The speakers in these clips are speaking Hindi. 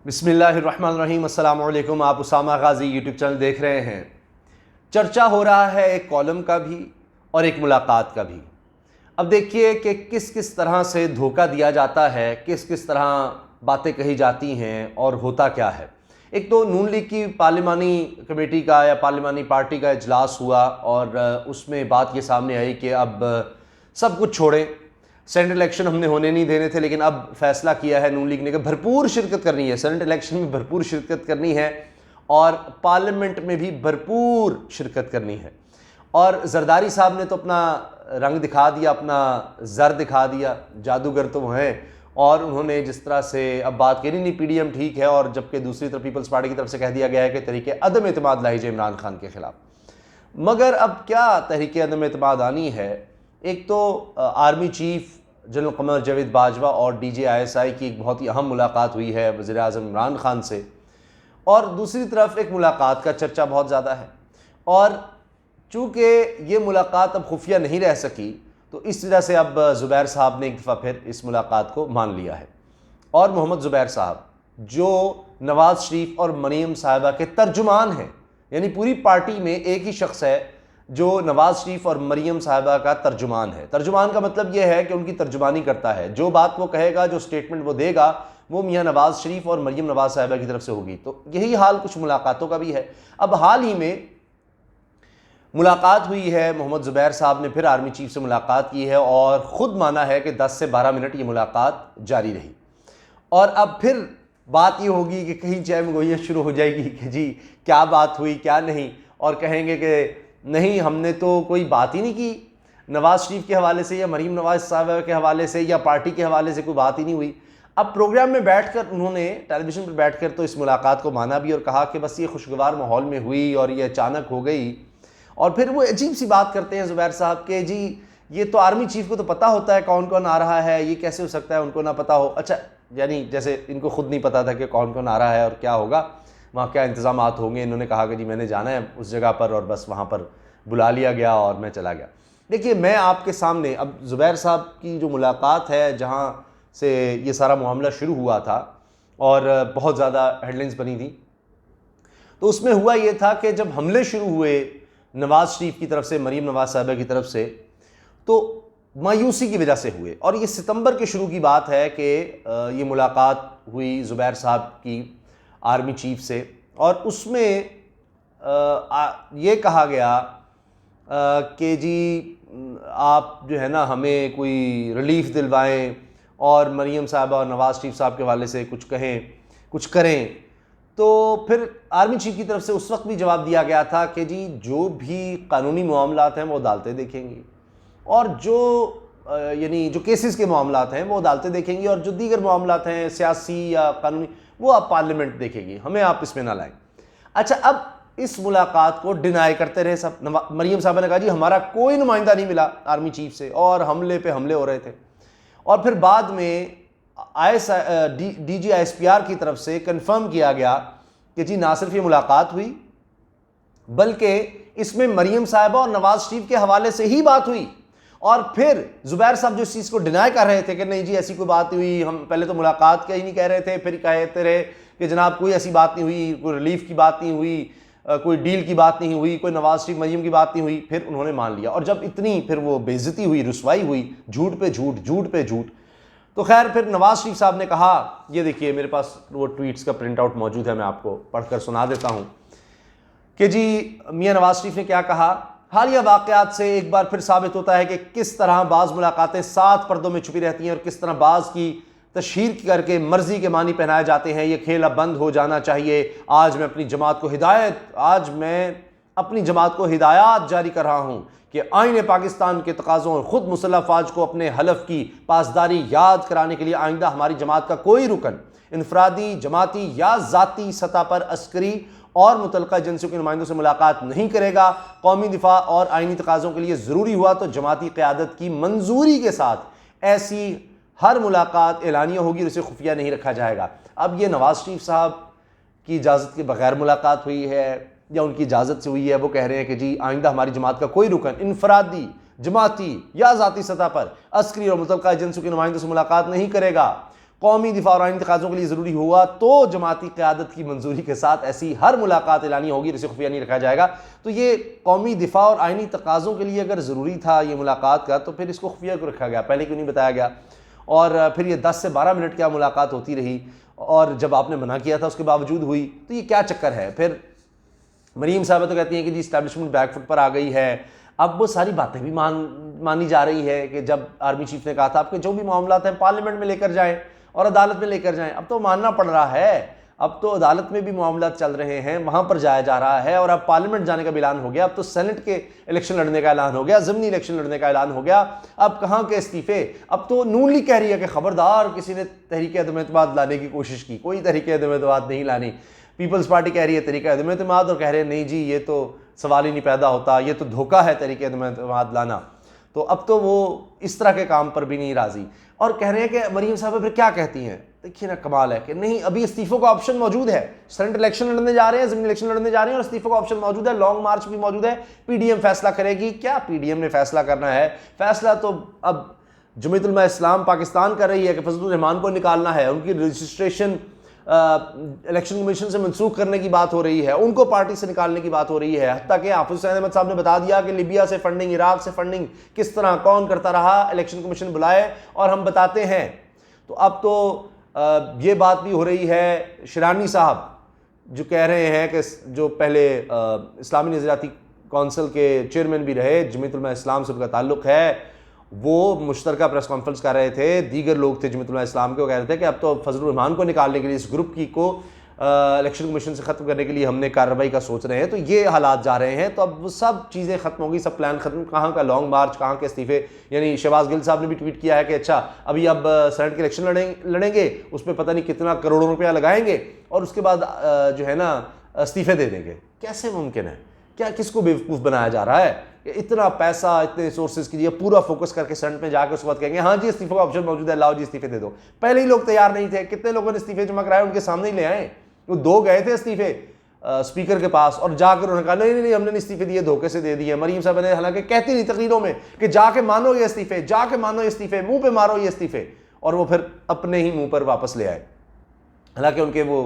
बिस्मिल्लाहिर्रहमानिर्रहीम। अस्सलाम वालेकुम। आप उसामा गाजी यूट्यूब चैनल देख रहे हैं। चर्चा हो रहा है एक कॉलम का भी और एक मुलाकात का भी। अब देखिए कि किस किस तरह से धोखा दिया जाता है, किस किस तरह बातें कही जाती हैं और होता क्या है। एक तो नून लीग की पार्लिमानी कमेटी का या पार्लिमानी पार्टी का इजलास हुआ और उसमें बात ये सामने आई कि अब सब कुछ छोड़ें, सेनेट इलेक्शन हमने होने नहीं देने थे, लेकिन अब फैसला किया है नून लीग ने कि भरपूर शिरकत करनी है, सेनेट इलेक्शन में भरपूर शिरकत करनी है और पार्लियामेंट में भी भरपूर शिरकत करनी है। और जरदारी साहब ने तो अपना रंग दिखा दिया, अपना जर दिखा दिया, जादूगर तो वो हैं। और उन्होंने जिस तरह से अब बात करी नहीं पीडीएम ठीक है, और जबकि दूसरी तरफ पीपल्स पार्टी की तरफ से कह दिया गया है कि तहरीक अदम एतमाद लाई जाए इमरान खान के खिलाफ। मगर अब क्या तहरीक अदम एतमाद आनी है? एक तो army chief general Qamar Javed Bajwa और DGISI की एक बहुत ही अहम मुलाकात हुई है वज़ीर आज़म इमरान खान से, और दूसरी तरफ एक मुलाकात का चर्चा बहुत ज़्यादा है। और चूँकि ये मुलाकात अब खुफिया नहीं रह सकी, तो इस वजह से अब ज़ुबैर साहब ने एक दफ़ा फिर इस मुलाकात को मान लिया है। और मोहम्मद ज़ुबैर साहब जो नवाज़ शरीफ और मरीम साहिबा के तर्जुमान हैं, यानी पूरी पार्टी में एक ही शख्स है जो नवाज़ शरीफ और मरीम साहिबा का तर्जुमान है। तर्जुमान का मतलब यह है कि उनकी तर्जुमानी करता है, जो बात वो कहेगा, जो स्टेटमेंट वो देगा, वो मियाँ नवाज़ शरीफ और मरीम नवाज़ साहिबा की तरफ से होगी। तो यही हाल कुछ मुलाकातों का भी है। अब हाल ही में मुलाकात हुई है, मोहम्मद ज़ुबैर साहब ने फिर आर्मी चीफ से मुलाकात की है और ख़ुद माना है कि 10 से 12 मिनट ये मुलाकात जारी रही। और अब फिर बात ये होगी कि कहीं जैम गोइयाँ शुरू हो जाएगी कि जी क्या बात हुई क्या नहीं, और कहेंगे कि नहीं हमने तो कोई बात ही नहीं की नवाज़ शरीफ के हवाले से या मरीम नवाज़ साहब के हवाले से या पार्टी के हवाले से, कोई बात ही नहीं हुई। अब प्रोग्राम में बैठकर उन्होंने टेलीविज़न पर बैठकर तो इस मुलाकात को माना भी और कहा कि बस ये खुशगवार माहौल में हुई और ये अचानक हो गई। और फिर वो अजीब सी बात करते हैं ज़ुबैर साहब के, जी ये तो आर्मी चीफ को तो पता होता है कौन कौन आ रहा है, ये कैसे हो सकता है उनको ना पता हो। अच्छा, यानी जैसे इनको खुद नहीं पता था कि कौन कौन आ रहा है और क्या होगा, वहाँ क्या इंतज़ामात होंगे। इन्होंने कहा कि जी मैंने जाना है उस जगह पर और बस वहाँ पर बुला लिया गया और मैं चला गया। देखिए मैं आपके सामने अब ज़ुबैर साहब की जो मुलाकात है, जहाँ से ये सारा मामला शुरू हुआ था और बहुत ज़्यादा हेडलाइंस बनी थी, तो उसमें हुआ ये था कि जब हमले शुरू हुए नवाज़ शरीफ की तरफ से, मरीम नवाज़ साहिबा की तरफ से, तो मायूसी की वजह से हुए। और ये सितंबर के शुरू की बात है कि ये मुलाकात हुई ज़ुबैर साहब की आर्मी चीफ से, और उसमें ये कहा गया कि जी आप जो है ना हमें कोई रिलीफ दिलवाएं और मरीम साहबा और नवाज़ शरीफ साहब के हवाले से कुछ कहें, कुछ करें। तो फिर आर्मी चीफ की तरफ से उस वक्त भी जवाब दिया गया था कि जी जो भी कानूनी मामलात हैं वो अदालतें देखेंगी, और जो यानी जो केसेस के मामलात हैं वो अदालतें देखेंगी, और जो दीगर मामलात हैं सियासी या कानूनी वो आप पार्लियामेंट देखेगी, हमें आप इसमें ना लाएं। अच्छा, अब इस मुलाकात को डिनाई करते रहे सब। मरीम साहबा ने कहा जी हमारा कोई नुमाइंदा नहीं मिला आर्मी चीफ से और हमले पे हमले हो रहे थे। और फिर बाद में DGISPR की तरफ से कंफर्म किया गया कि जी ना सिर्फ ये मुलाकात हुई बल्कि इसमें मरीम साहिबा और नवाज़ शरीफ के हवाले से ही बात हुई। और फिर ज़ुबैर साहब जो इस चीज़ को डिनाई कर रहे थे कि नहीं जी ऐसी कोई बात नहीं हुई, हम पहले तो मुलाकात का ही नहीं कह रहे थे, फिर कहते रहे कि जनाब कोई ऐसी बात नहीं हुई, कोई रिलीफ की बात नहीं हुई, कोई डील की बात नहीं हुई, कोई नवाज़ शरीफ मरीम की बात नहीं हुई। फिर उन्होंने मान लिया, और जब इतनी फिर वो बेइज्जती हुई, रुसवाई हुई, झूठ पे झूठ, झूठ पे झूठ, तो खैर फिर नवाज़ शरीफ साहब ने कहा, ये देखिए मेरे पास वो ट्वीट्स का प्रिंट आउट मौजूद है, मैं आपको पढ़कर सुना देता हूँ कि जी मियाँ नवाज़ शरीफ ने क्या कहा। हालिया वाक़यात से एक बार फिर साबित होता है कि किस तरह बाज़ मुलाकातें 7 पर्दों में छुपी रहती हैं और किस तरह बाज़ की तशहीर करके मर्जी के मानी पहनाए जाते हैं। ये खेल अब बंद हो जाना चाहिए। आज मैं अपनी जमात को हिदायत जारी कर रहा हूँ कि आईने पाकिस्तान के तकाज़ों और ख़ुद मुसल्लह फ़ौज को अपने हलफ की पासदारी याद कराने के लिए आइंदा हमारी जमात का कोई रुकन इनफरादी, जमाती या ज़ाती सतह पर अस्करी और मुतल्लिक़ा एजेंसियों के नुमाइंदों से मुलाकात नहीं करेगा। कौमी दिफा और आइनी तकाज़ों के लिए ज़रूरी हुआ तो जमाती क़यादत की मंजूरी के साथ ऐसी हर मुलाकात एलानिया होगी और इसे खुफिया नहीं रखा जाएगा। अब ये नवाज़ शरीफ साहब की इजाज़त के बगैर मुलाकात हुई है या उनकी इजाज़त से हुई है, वो कह रहे हैं कि जी आइंदा हमारी जमात का कोई रुकन इनफरादी, जमाती या ज़ाती सतह पर अस्करी और मुतल्लिक़ा एजेंसियों के नुमाइंदों से मुलाकात नहीं करेगा। कौमी दिफा और आईनी तकाज़ों के लिए ज़रूरी हुआ तो जमाती क़यादत की मंजूरी के साथ ऐसी हर मुलाकात एलानी होगी, इसे खुफिया नहीं रखा जाएगा। तो ये कौमी दिफा और आईनी तकाज़ों के लिए अगर ज़रूरी था ये मुलाकात का, तो फिर इसको खुफिया क्यों रखा गया, पहले क्यों नहीं बताया गया? और फिर ये 10 से 12 मिनट क्या मुलाकात होती रही, और जब आपने मना किया था उसके बावजूद हुई, तो ये क्या चक्कर है? फिर मरीम साहब तो कहती हैं कि जी इस्टेब्लिशमेंट बैकफुट पर आ गई है। अब वो सारी बातें भी मानी जा रही है कि जब आर्मी चीफ ने कहा था आपके जो भी मामला हैं पार्लियामेंट में लेकर जाएं और अदालत में लेकर जाएं, अब तो मानना पड़ रहा है। अब तो अदालत में भी मामला चल रहे हैं, वहां पर जाया जा रहा है, और अब पार्लियामेंट जाने का भी ऐलान हो गया। अब तो सेनेट के इलेक्शन लड़ने का ऐलान हो गया, ज़मीनी इलेक्शन लड़ने का ऐलान हो गया। अब कहाँ के इस्तीफे? अब तो नून लीग कह रही है कि खबरदार किसी ने तहरीक अदम एतमाद लाने की कोशिश की, कोई तहरीक अदम एतमाद नहीं लानी। पीपल्स पार्टी कह रही है तहरीक अदम एतमाद, और कह रहे हैं नहीं जी ये तो सवाल ही नहीं पैदा होता, ये तो धोखा है तहरीक अदम एतमाद लाना। तो अब तो वो इस तरह के काम पर भी नहीं राजी, और कह रहे हैं कि मरीम साहब फिर क्या कहती हैं। देखिए ना, कमाल है कि नहीं, अभी इस्तीफों का ऑप्शन मौजूद है। सेनेट इलेक्शन लड़ने जा रहे हैं, ज़मीनी इलेक्शन लड़ने जा रहे हैं, और इस्तीफों का ऑप्शन मौजूद है, लॉन्ग मार्च भी मौजूद है। पीडीएम फैसला करेगी। क्या पीडीएम ने फैसला करना है? फैसला तो अब जमीयत उलमा इस्लाम पाकिस्तान कर रही है कि फजलुर रहमान को निकालना है, उनकी रजिस्ट्रेशन इलेक्शन कमीशन से मनसूख करने की बात हो रही है, उनको पार्टी से निकालने की बात हो रही है। हत्ता कि हाफिज हुसैन अहमद साहब ने बता दिया कि लिबिया से फंडिंग, इराक से फंडिंग किस तरह कौन करता रहा, इलेक्शन कमीशन बुलाए और हम बताते हैं। तो अब तो ये बात भी हो रही है। शिरानी साहब जो कह रहे हैं कि जो पहले इस्लामी नज़रियाती कौंसिल के चेयरमैन भी रहे, जमीयत उलमा इस्लाम से उनका ताल्लुक़ है, वो मुश्तरका प्रेस कॉन्फ्रेंस कर रहे थे, दीगर लोग थे जमीयत उलमा इस्लाम के, वो कह रहे थे कि अब तो फजलुर रहमान को निकालने के लिए, इस ग्रुप की को इलेक्शन कमीशन से ख़त्म करने के लिए हमने कार्रवाई का सोच रहे हैं। तो ये हालात जा रहे हैं। तो अब वो सब चीज़ें ख़त्म होगी, सब प्लान ख़त्म। कहाँ का लॉन्ग मार्च, कहाँ के इस्तीफे। यानी शहबाज गिल साहब ने भी ट्वीट किया है कि अच्छा अभी अब सेनेट के इलेक्शन लड़ेंगे, उस पर पता नहीं कितना करोड़ों रुपया लगाएंगे और उसके बाद जो है ना इस्तीफे दे देंगे। कैसे मुमकिन है? क्या किसको बेवकूफ़ बनाया जा रहा है? इतना पैसा, इतने रिसोर्सेज कीजिए, पूरा फोकस करके सेनेट में जाकर उसके बाद कहेंगे हाँ जी इस्तीफे का ऑप्शन मौजूद है, लाओ जी इस्तीफे दे दो। पहले ही लोग तैयार नहीं थे। कितने लोगों ने इस्तीफे जमा कराए, उनके सामने ही ले आए। वो 2 गए थे इस्तीफे स्पीकर के पास और जाकर उन्होंने कहा नहीं नहीं हमने इस्तीफे दिए, धोखे से दे दिए। मरीम साहब ने हालांकि कहती नहीं तकरीरों में कि जाके मानो ये इस्तीफे, जाके मानो ये इस्तीफे, मुंह पे मारो ये इस्तीफे, और वो फिर अपने ही मुंह पर वापस ले आए। हालांकि उनके वो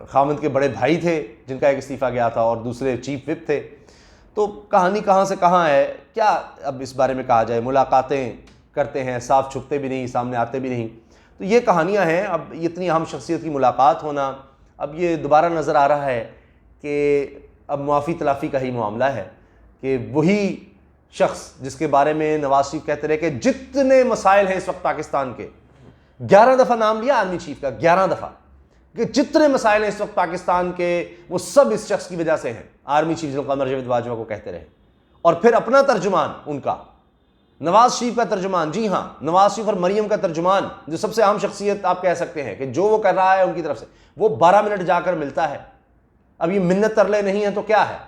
खामद के बड़े भाई थे जिनका एक इस्तीफा गया था और दूसरे चीफ विप थे। तो कहानी कहाँ से कहाँ है, क्या अब इस बारे में कहा जाए। मुलाकातें करते हैं, साफ छुपते भी नहीं, सामने आते भी नहीं। तो ये कहानियाँ हैं। अब इतनी अहम शख्सियत की मुलाकात होना, अब ये दोबारा नज़र आ रहा है कि अब मुआफ़ी तलाफ़ी का ही मामला है कि वही शख्स जिसके बारे में नवाज शरीफ कहते रहे कि जितने मसाइल हैं इस वक्त पाकिस्तान के, 11 दफ़ा नाम लिया आर्मी चीफ का, 11 दफ़ा, कि जितने मसाइल हैं इस वक्त पाकिस्तान के वो सब इस शख्स की वजह से हैं। Army chief general Qamar Javed Bajwa को कहते रहे, और फिर अपना तर्जुमान उनका नवाज शरीफ का तर्जुमान, जी हाँ नवाज शरीफ और मरियम का तर्जुमान, जो सबसे अहम शख्सियत आप कह सकते हैं कि जो वो कर रहा है उनकी तरफ से, वो 12 मिनट जाकर मिलता है। अब ये मिन्नत तरले नहीं है तो क्या है?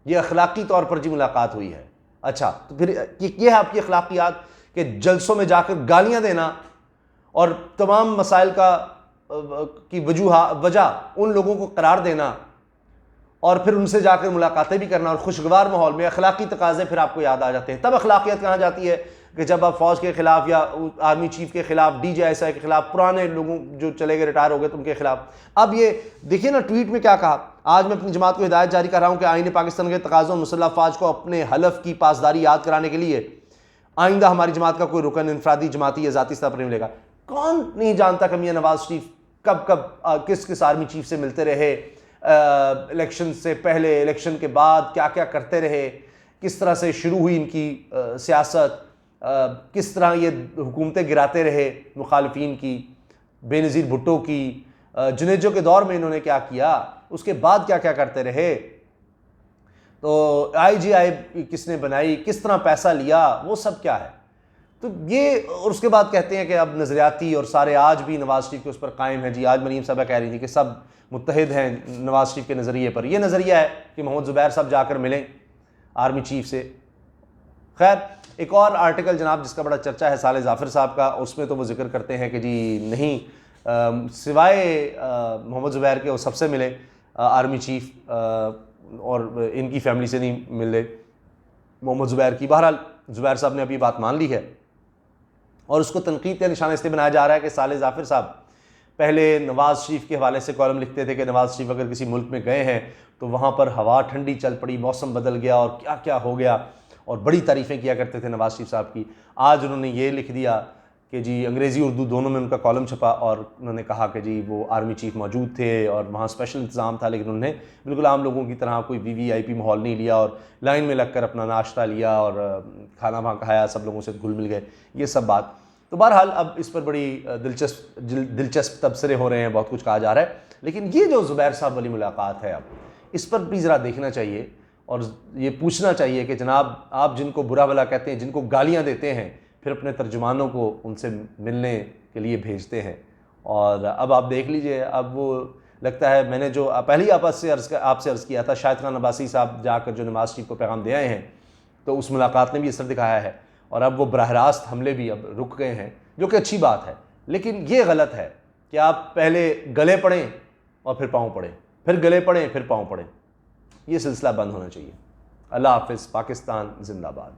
ये अखलाकी तौर पर जी मुलाकात हुई है। अच्छा तो फिर ये है आपकी अखलाकियात कि जलसों में जाकर गालियां देना और तमाम मसाइल का की वजह उन लोगों को करार देना और फिर उनसे जाकर मुलाकातें भी करना और खुशगवार माहौल में। अखलाकी तकाज़े फिर आपको याद आ जाते हैं। तब अखलाकियत कहाँ जाती है कि जब आप फौज के खिलाफ या आर्मी चीफ के खिलाफ, DJSI के खिलाफ, पुराने लोगों जो चले गए रिटायर हो गए तो उनके खिलाफ। अब ये देखिए ना ट्वीट में क्या कहा, आज मैं अपनी जमात को हिदायत जारी कर रहा हूँ कि आईने पाकिस्तान के तकाज़ों मुसल्लह अफवाज को अपने हलफ की पासदारी याद कराने के लिए आइंदा हमारी जमात का कोई रुकन इनफरादी, जमाती या ज़ाती स्तर पर नहीं मिलेगा। कौन नहीं जानता कि मियां नवाज शरीफ कब कब किस किस आर्मी चीफ से मिलते रहे, इलेक्शन से पहले, इलेक्शन के बाद क्या क्या करते रहे, किस तरह से शुरू हुई इनकी सियासत, किस तरह ये हुकूमतें गिराते रहे मुखालिफिन की, बेनज़ीर भुट्टो की, जुनेजो के दौर में इन्होंने क्या किया, उसके बाद क्या क्या करते रहे, तो IGI किसने बनाई, किस तरह पैसा लिया, वो सब क्या है। तो ये, और उसके बाद कहते हैं कि अब नज़रियाती और सारे आज भी नवाज शरीफ के उस पर कायम है। जी आज मरीम साहबा कह रही थी कि सब मुत्तहिद हैं नवाज शरीफ के नज़रिए पर। यह नज़रिया है कि मोहम्मद ज़ुबैर साहब जाकर मिलें आर्मी चीफ से। खैर एक और आर्टिकल जनाब जिसका बड़ा चर्चा है साले जाफ़र साहब का, उसमें तो वो जिक्र करते हैं कि जी नहीं, सिवाय मोहम्मद ज़ुबैर के वो सबसे मिले आर्मी चीफ और इनकी फैमिली से नहीं मिले मोहम्मद ज़ुबैर की। बहरहाल ज़ुबैर साहब ने अभी बात मान ली है और उसको तनकीद का निशाना इसलिए बनाया जा रहा है कि साले जाफिर साहब पहले नवाज़ शरीफ के हवाले से कॉलम लिखते थे कि नवाज़ शरीफ अगर किसी मुल्क में गए हैं तो वहाँ पर हवा ठंडी चल पड़ी, मौसम बदल गया और क्या क्या हो गया, और बड़ी तारीफ़ें किया करते थे नवाज़ शरीफ साहब की। आज उन्होंने ये लिख दिया कि जी अंग्रेज़ी उर्दू दोनों में उनका कॉलम छपा और उन्होंने कहा कि जी वो आर्मी चीफ़ मौजूद थे और वहाँ स्पेशल इंतज़ाम था, लेकिन उन्होंने बिल्कुल आम लोगों की तरह कोई VVIP माहौल नहीं लिया और लाइन में लगकर अपना नाश्ता लिया और खाना वहाँ खाया, सब लोगों से घुल मिल गए, ये सब बात। तो बहरहाल अब इस पर बड़ी दिलचस्प तबसरे हो रहे हैं, बहुत कुछ कहा जा रहा है। लेकिन ये जो ज़ुबैर साहब वाली मुलाकात है, अब इस पर भी ज़रा देखना चाहिए और ये पूछना चाहिए कि जनाब आप जिनको बुरा भला कहते हैं, जिनको गालियाँ देते हैं, फिर अपने तर्जुमानों को उनसे मिलने के लिए भेजते हैं। और अब आप देख लीजिए, अब वो लगता है मैंने जो पहले ही आपसे अर्ज़ किया था, शाहिद खान अब्बासी साहब जाकर जो नवाज़ शरीफ को पैगाम दे आए हैं, तो उस मुलाकात ने भी असर दिखाया है और अब वो बराह रास्त हमले भी अब रुक गए हैं, जो कि अच्छी बात है। लेकिन ये गलत है कि आप पहले गले पड़ें और फिर पाँव पड़ें, फिर गले पड़ें फिर पाँव पड़ें। ये सिलसिला बंद होना चाहिए। अल्लाह हाफ़िज़। पाकिस्तान जिंदाबाद।